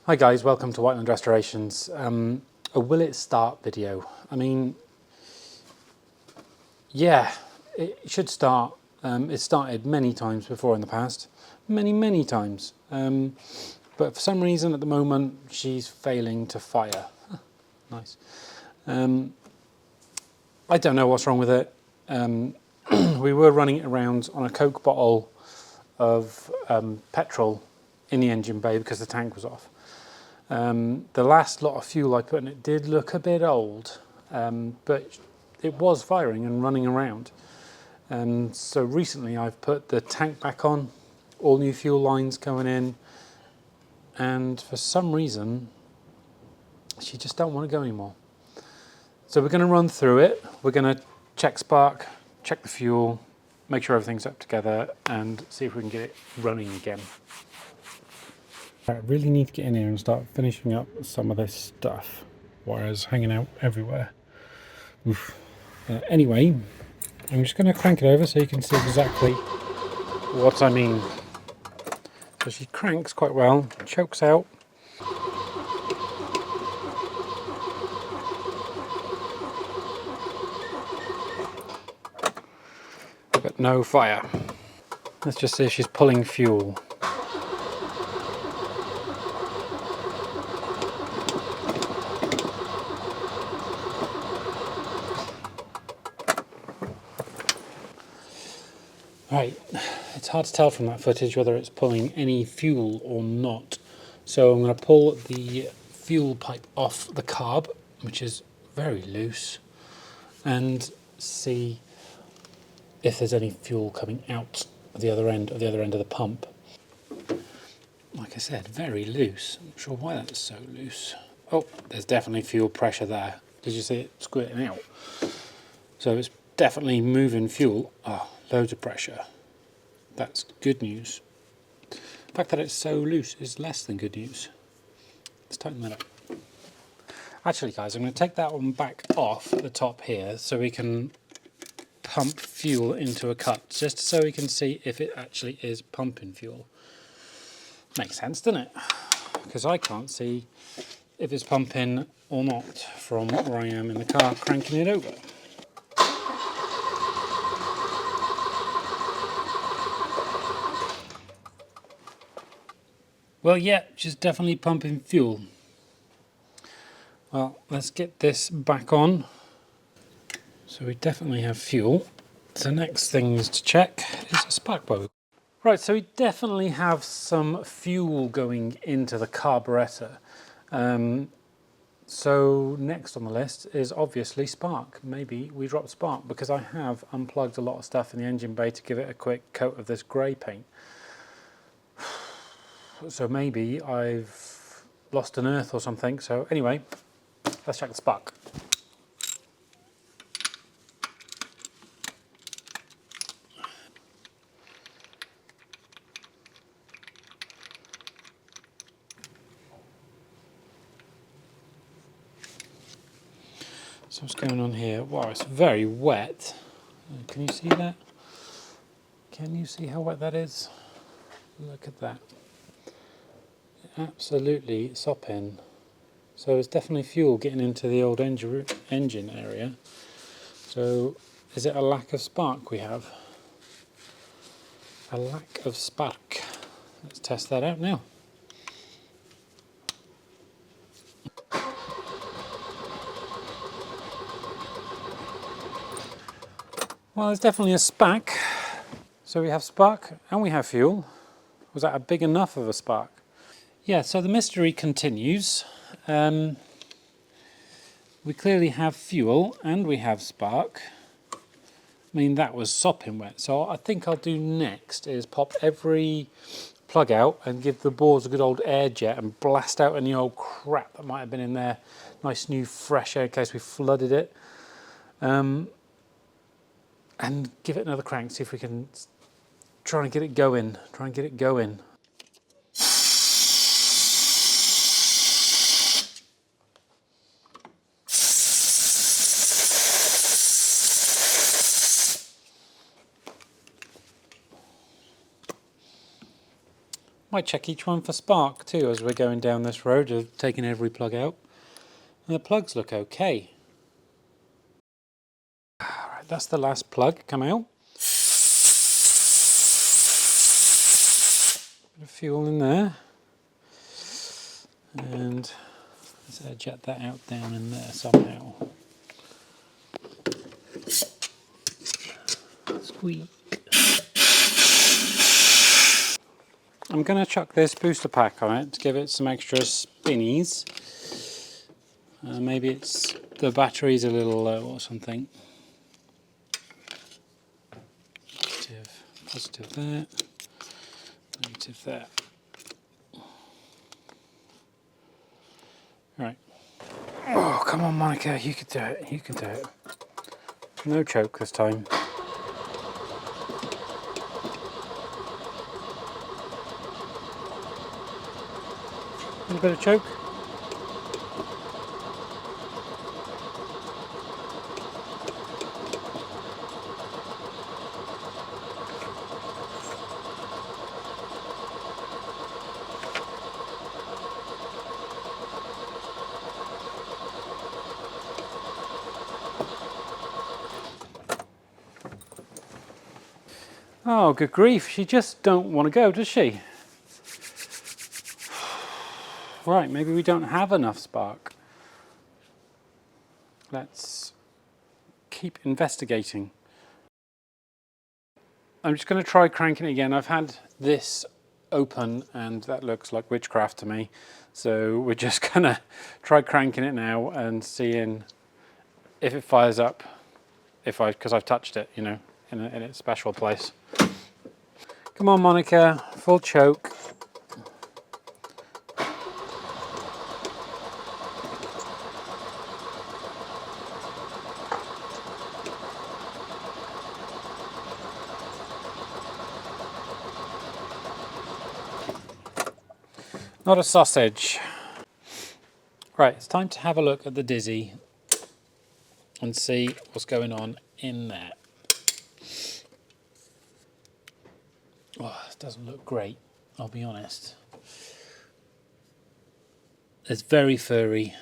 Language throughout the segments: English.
Hi guys, welcome to Whiteland Restorations. A will it start video. I mean, yeah, it should start. It started many times before in the past, many times. But for some reason at the moment she's failing to fire. Nice. I don't know what's wrong with it. We were running it around on a Coke bottle of petrol in the engine bay because the tank was off. The last lot of fuel I put in it did look a bit old, but it was firing and running around. And so recently I've put the tank back on, all new fuel lines going in, and for some reason she just don't want to go anymore. So we're going to run through it. We're going to check spark, check the fuel, make sure everything's up together, and see if we can get it running again. I really need to get in here and start finishing up some of this stuff. Wires hanging out everywhere. Anyway, I'm just going to crank it over so you can see exactly what I mean. So she cranks quite well, chokes out. But no fire. Let's just see if she's pulling fuel. Right, it's hard to tell from that footage whether it's pulling any fuel or not. So I'm going to pull the fuel pipe off the carb, which is very loose, and see if there's any fuel coming out of the other end of the pump. Like I said, very loose. I'm not sure why that's so loose. Oh, there's definitely fuel pressure there. Did you see it squirting out? So it's definitely moving fuel. Oh, loads of pressure. That's good news. The fact that it's so loose is less than good news. Let's tighten that up. Actually guys, I'm going to take that one back off at the top here so we can pump fuel into a cut, just so we can see if it actually is pumping fuel. Makes sense, doesn't it? Because I can't see if it's pumping or not from where I am in the car cranking it over. Well, yeah, she's definitely pumping fuel. Well, let's get this back on. So we definitely have fuel. The next things to check is a spark plug. Right, so we definitely have some fuel going into the carburettor. So next on the list is obviously spark. Maybe we drop spark because I have unplugged a lot of stuff in the engine bay to give it a quick coat of this grey paint. So maybe I've lost an earth or something. So anyway, let's check the spark. So what's going on here? Wow, it's very wet. Can you see that? Can you see how wet that is? Look at that. Absolutely sopping. So it's definitely fuel getting into the old engine area. So is it a lack of spark we have? A lack of spark. Let's test that out now. Well, there's definitely a spark. So we have spark and we have fuel. Was that a big enough of a spark? Yeah, so the mystery continues. We clearly have fuel and we have spark. I mean, that was sopping wet. So I think I'll do next is pop every plug out and give the bores a good old air jet and blast out any old crap that might have been in there. Nice new fresh air in case we flooded it. And give it another crank, see if we can try and get it going. Might check each one for spark too as we're going down this road of taking every plug out. And the plugs look okay. Alright, that's the last plug come out. Bit of fuel in there. And let's jet that out down in there somehow. Squeak. I'm going to chuck this booster pack on it to give it some extra spinnies. Maybe it's the battery's a little low or something. Positive there, negative there. Right. Oh, come on, Monica, you can do it. You can do it. No choke this time. A little bit of choke. Oh, good grief, she just don't want to go, does she? Right, maybe we don't have enough spark. Let's keep investigating. I'm just going to try cranking it again. I've had this open and that looks like witchcraft to me. So we're just going to try cranking it now and seeing if it fires up, because I've touched it, you know, in its special place. Come on, Monica, full choke. Not a sausage. Right, it's time to have a look at the Dizzy and see what's going on in there. Oh, it doesn't look great, I'll be honest. It's very furry.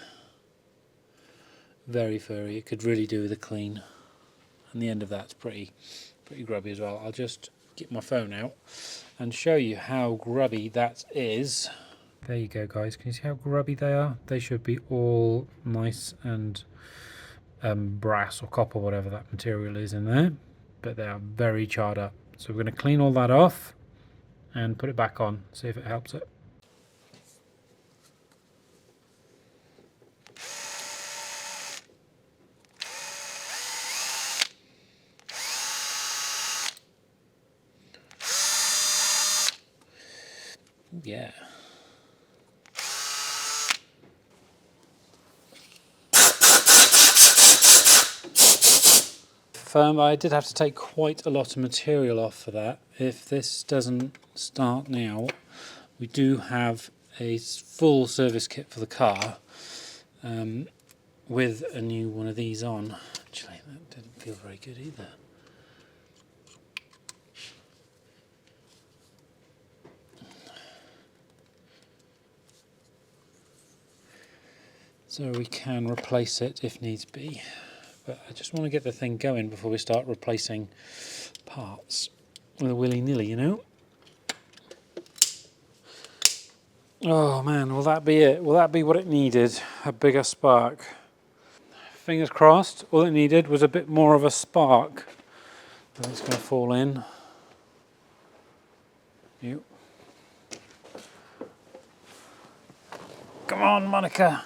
Very furry. It could really do with a clean. And the end of that's pretty grubby as well. I'll just get my phone out and show you how grubby that is. There you go, guys. Can you see how grubby they are? They should be all nice and brass or copper, whatever that material is in there. But they are very charred up. So we're going to clean all that off and put it back on, see if it helps it. Yeah. I did have to take quite a lot of material off for that. If this doesn't start now, we do have a full service kit for the car with a new one of these on. Actually, that didn't feel very good either. So we can replace it if needs be. But I just want to get the thing going before we start replacing parts with a willy-nilly, you know? Oh man, will that be it? Will that be what it needed? A bigger spark? Fingers crossed, all it needed was a bit more of a spark. And it's going to fall in. You. Come on, Monica.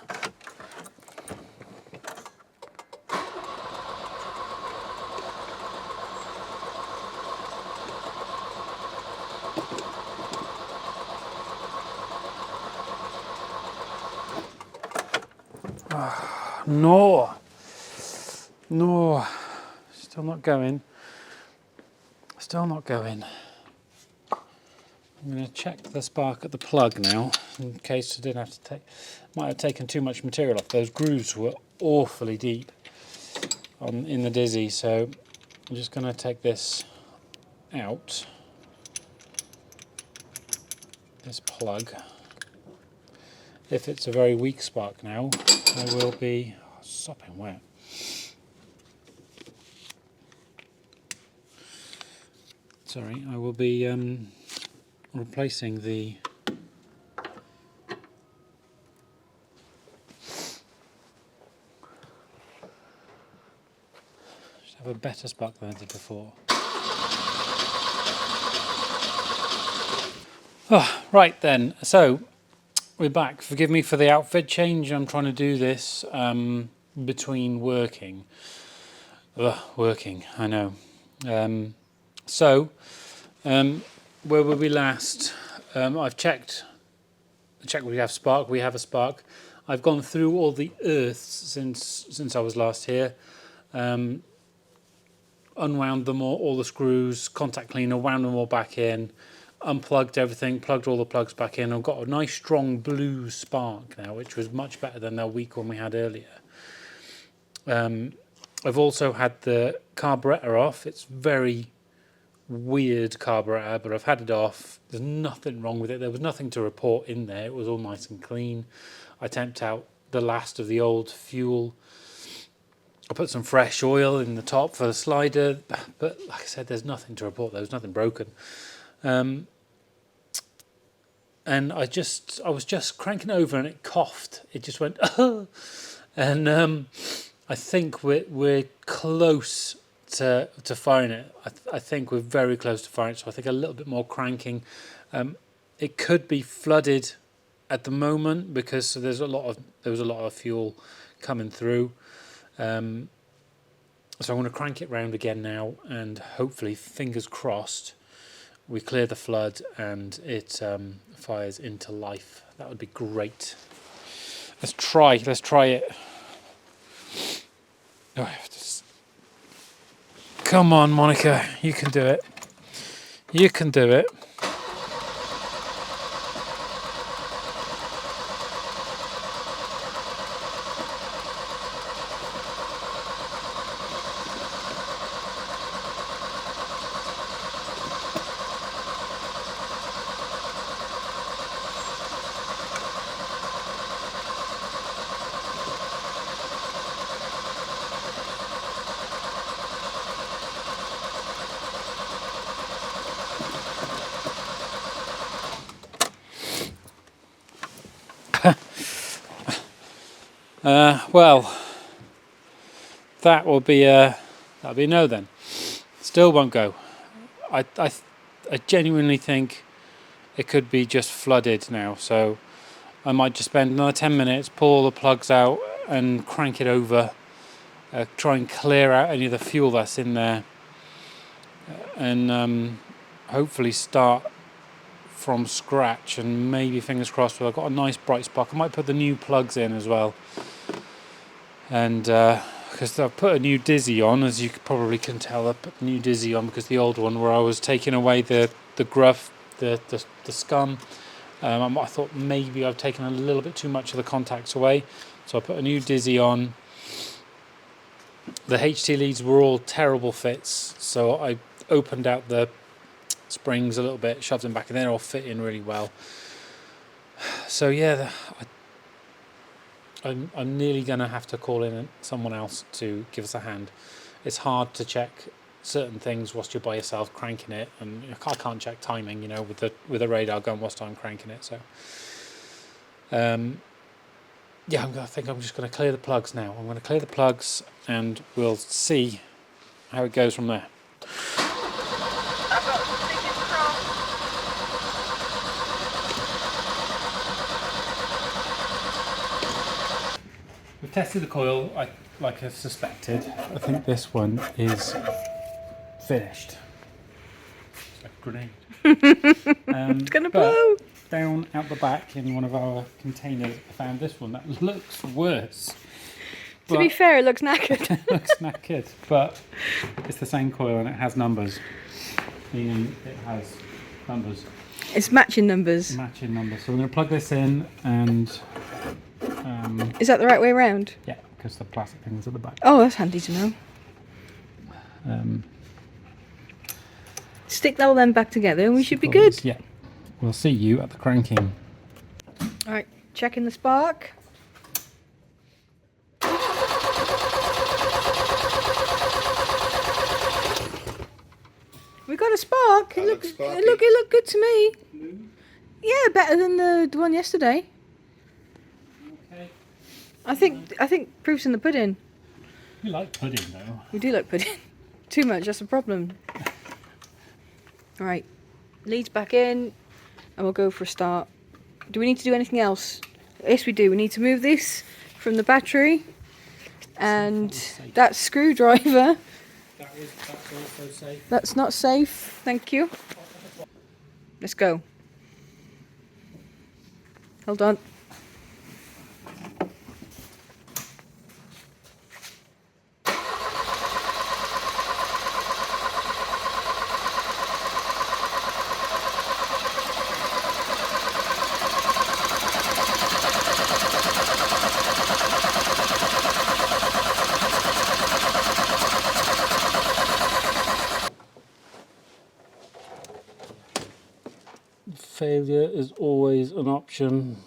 No, no, still not going, still not going. I'm going to check the spark at the plug now, in case I didn't have to might have taken too much material off. Those grooves were awfully deep in the Dizzy, so I'm just going to take this out. this plug. If it's a very weak spark now, I will be sopping wet. Sorry, I will be replacing the should have a better spark than I did before. Oh, right then, so we're back. Forgive me for the outfit change. I'm trying to do this between working. Working, I know. Where were we last? I've checked we have spark. We have a spark. I've gone through all the earths since I was last here. Unwound them all the screws, contact cleaner, wound them all back in, unplugged everything, plugged all the plugs back in. I've got a nice strong blue spark now, which was much better than the weak one we had earlier. I've also had the carburettor off. It's very weird carburettor, but I've had it off. There's nothing wrong with it. There was nothing to report in there. It was all nice and clean. I temped out the last of the old fuel. I put some fresh oil in the top for the slider, but like I said, there's nothing to report. There was nothing broken. And I was just cranking over and it coughed. It just went, oh. And I think we're close to firing it. I think we're very close to firing it. So I think a little bit more cranking. It could be flooded at the moment because there was a lot of fuel coming through. So I'm going to crank it round again now, and hopefully, fingers crossed, we clear the flood and it fires into life. That would be great. Let's try it. Oh, I have to come on, Monica, you can do it. You can do it. Well, that'll be a no then. Still won't go. I genuinely think it could be just flooded now. So I might just spend another 10 minutes, pull all the plugs out, and crank it over. Try and clear out any of the fuel that's in there, and hopefully start from scratch. And maybe fingers crossed, but I've got a nice bright spark. I might put the new plugs in as well. And because I've put a new dizzy on, as you probably can tell, I put the new dizzy on because the old one, where I was taking away the gruff, the scum, I thought maybe I've taken a little bit too much of the contacts away, so I put a new dizzy on. The HT leads were all terrible fits, so I opened out the springs a little bit, shoved them back, and they're all fit in really well. So yeah, I'm nearly going to have to call in someone else to give us a hand. It's hard to check certain things whilst you're by yourself cranking it, and I can't check timing, with the radar gun whilst I'm cranking it. So, yeah, I think I'm just going to clear the plugs now. I'm going to clear the plugs, and we'll see how it goes from there. We've tested the coil, like I suspected. I think this one is finished. It's like a grenade. It's going to blow. Down out the back in one of our containers, I found this one that looks worse. To be fair, it looks knackered. It looks knackered, but it's the same coil and it has numbers. Meaning it has numbers. It's matching numbers. Matching numbers. So we're going to plug this in and... is that the right way around? Yeah, because the plastic thing's at the back. Oh, that's handy to know. Stick that all then back together and we should be good. Yeah. We'll see you at the cranking. Alright, checking the spark. We got a spark. It looked good to me. Yeah, better than the one yesterday. Okay. I think proof's in the pudding. You like pudding though. We do like pudding. Too much, that's a problem. Alright, leads back in and we'll go for a start. Do we need to do anything else? Yes we do. We need to move this from the battery and that screwdriver. That's also safe. That's not safe, thank you. Let's go. Hold on. Failure is always an option.